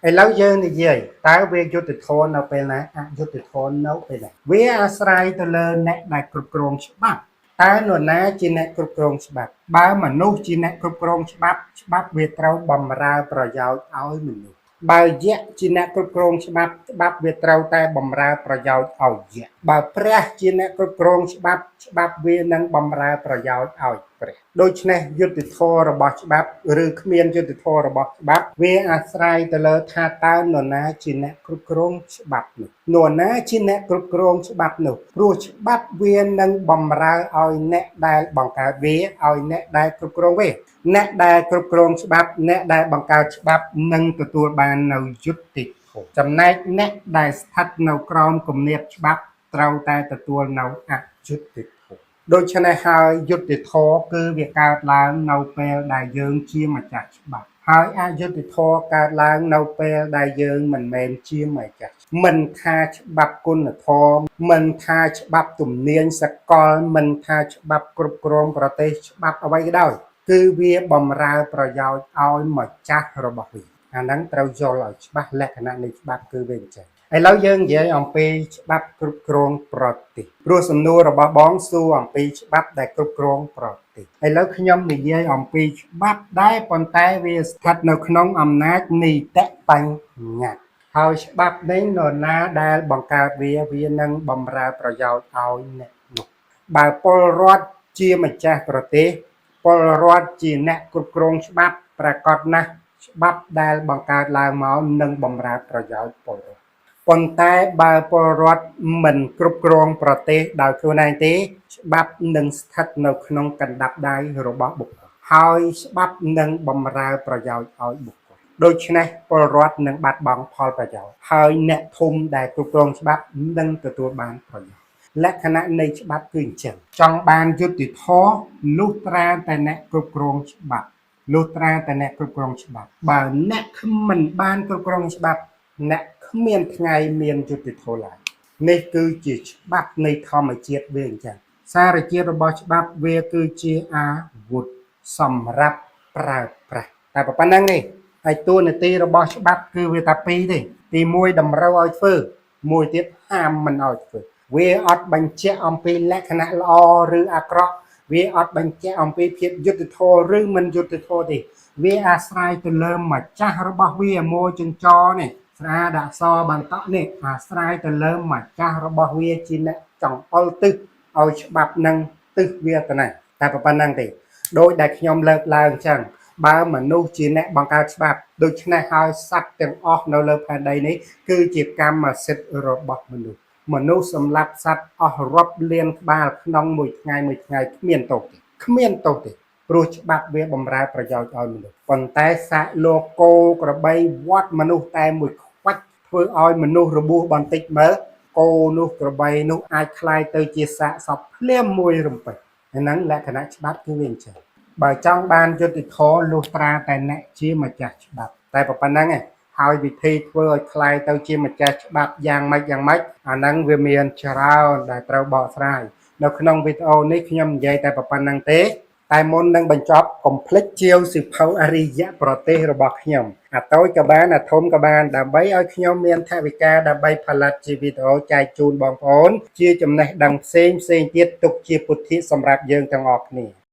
ឥឡូវយើងនិយាយតើវាយុត្តិធម៌នៅពេលណាអយុត្តិធម៌នៅពេលណាវាអាស្រ័យទៅលើអ្នកដែលគ្រប់គ្រងច្បាប់តើនរណាជាអ្នកគ្រប់គ្រងច្បាប់បើមនុស្សជាអ្នកគ្រប់គ្រងច្បាប់វាត្រូវបម្រើប្រយោជន៍ឲ្យមនុស្សបើយៈជាអ្នកគ្រប់គ្រងច្បាប់វាត្រូវតែបម្រើប្រយោជន៍ឲ្យយៈបើព្រះជាអ្នកគ្រប់គ្រងច្បាប់វានឹងបម្រើប្រយោជន៍ឲ្យព្រះដូច្នេះយុត្តិធម៌របស់ច្បាប់ឬគ្មានយុត្តិធម៌របស់ច្បាប់វាអាស្រ័យទៅលើថាតើនរណាជាអ្នកគ្រប់គ្រងច្បាប់នោះនរណាជាអ្នកគ្រប់គ្រងច្បាប់នោះព្រោះច្បាប់វានឹងបម្រើឲ្យអ្នកដែលបង្កើតវាឲ្យអ្នកដែលគ្រប់គ្រងវាអ្នកដែលគ្រប់គ្រងច្បាប់អ្នកដែលបង្កើតច្បាប់នឹងទទួលបាននៅយុត្តិធម៌ចំណែកអ្នកដែលស្ថិតនៅក្រោមគំនាបច្បាប់ត្រូវតែទទួលនៅអយុត្តិធម៌ដូច្នេះហើយយុត្តិធម៌គឺវាកើតឡើងនៅពេលដែលយើងជាម្ចាស់ច្បាប់ហើយអយុត្តិធម៌កើតឡើងនៅពេលដែលយើងមិនមែនជាម្ចាស់មិនថាច្បាប់គុណធម៌មិនថាច្បាប់ទំនាញសកលមិនថាច្បាប់គ្រប់គ្រងប្រទេសច្បាប់អ្វីក៏ដោយគឺវាបម្រើប្រយោជន៍ឲ្យម្ចាស់របស់វាអាហ្នឹងត្រូវយល់ឲ្យច្បាស់លក្ខណៈនៃច្បាប់គឺវាអញ្ចឹងឥឡូវយើងនិយាយអំពីច្បាប់គ្រប់គ្រងប្រទេសព្រោះសំណួររបស់បងសួរអំពីច្បាប់ដែលគ្រប់គ្រងប្រទេសឥឡូវខ្ញុំនិយាយអំពីច្បាប់ដែលប៉ុន្តែវាស្ថិតនៅក្នុងអំណាចនីតិបញ្ញត្តិហើយច្បាប់នេះនរណាដែលបង្កើតវានឹងបម្រើប្រយោជន៍ឲ្យអ្នកនោះបើពលរដ្ឋជាម្ចាស់ប្រទេសពលរដ្ឋជាអ្នកគ្រប់គ្រងច្បាប់ប្រកាសណាស់ច្បាប់ដែលបង្កើតឡើងមកនឹងបម្រើប្រយោជន៍ពលរដ្ឋប៉ុន្តែបើពលរដ្ឋមិនគ្រប់គ្រងប្រទេសដោយខ្លួនឯងទេច្បាប់នឹងស្ថិតនៅក្នុងកណ្ដាប់ដៃរបស់បុគ្គលហើយច្បាប់នឹងបម្រើប្រយោជន៍ឲ្យបុគ្គលដូច្នេះពលរដ្ឋនឹងបាត់បង់ផលប្រយោជន៍ហើយអ្នកធំដែលគ្រប់គ្រងច្បាប់នឹងទទួលបានប្រយោជន៍លក្ខណៈនៃច្បាប់គឺអញ្ចឹងចង់បានយុត្តិធម៌លុះត្រាតែអ្នកគ្រប់គ្រងច្បាប់លុះត្រាតែអ្នកគ្រប់គ្រងច្បាប់បើអ្នកមិនបានគ្រប់គ្រងច្បាប់អ្នកគ្មានថ្ងៃមានយុត្តិធម៌ឡើយនេះគឺជាច្បាប់នៃធម្មជាតិវាអញ្ចឹងសារជាតិរបស់ច្បាប់វាគឺជាអាវុធសម្រាប់ប្រើប្រាស់តែប៉ុណ្្នឹងទេហើយតួនាទីរបស់ច្បាប់គឺវាតែពីរទេទី1តម្រូវឲ្យធ្វើមួយទៀតហាមមិនឲ្យធ្វើវាអត់បញ្ជាក់អំពីលក្ខណៈល្អឬអាក្រក់វាអត់បញ្ជាក់អំពីភាពយុត្តិធម៌ឬមិនយុត្តិធម៌ទេវាអាស្រ័យទៅលើម្ចាស់របស់វាមួយចិញ្ចោនេះស្រាដាក់សបន្តក់នេះអាស្រ័យទៅលើម្ចាស់របស់វាជាអ្នកចង្អុលទិសឲ្យច្បាប់នឹងទិសវាទៅណាតែប៉ុណ្្នឹងទេដោយដែលខ្ញុំលើកឡើងអញ្ចឹងបើមនុស្សជាអ្នកបង្កើតច្បាប់ដូច្នេះហើយសត្វទាំងអស់នៅលើផែនដីនេះគឺជាកម្មសិទ្ធិរបស់មនុស្សសម្លាប់សត្វអស់រាប់លានក្បាលក្នុងមួយថ្ងៃគ្មានទោសទេព្រោះច្បាប់វាបម្រើប្រយោជន៍ឲ្យមនុស្សប៉ុន្តែសាកលោកគោក្របីវត្តមនុស្សតែមួយខ្វាច់ធ្វើឲ្យមនុស្សរបួសបន្តិចមើលគោនោះក្របីនោះអាចคล้ายទៅជាសាកសពភ្លាមមួយរំពេចហ្នឹងលក្ខណៈច្បាប់គឺវាអញ្ចឹងបើចង់បានយុត្តិធម៌លុះត្រាតែអ្នកជាម្ចាស់ច្បាប់តែប៉ុណ្្នឹងឯងហើយវិធីធ្វើឲ្យคล้ายទៅជាម្ចាស់ច្បាប់យ៉ាងម៉េចអាហ្នឹងវាមានច្រើនដែលត្រូវបកស្រាយនៅក្នុងវីដេអូនេះខ្ញុំនិយាយតែប៉ុណ្្នឹងទេតែមុននឹងបញ្ចប់កុំភ្លេចជាវសិភៅអរិយប្រទេសរបស់ខ្ញុំអាតូចក៏បានអាធំក៏បានដើម្បីឲ្យខ្ញុំមានថវិកាដើម្បីផលិតជាវីដេអូចែកជូនបងប្អូនជាចំណេះដឹងផ្សេងទៀតទុកជាពុទ្ធិសម្រាប់យើងទាំងអស់គ្នា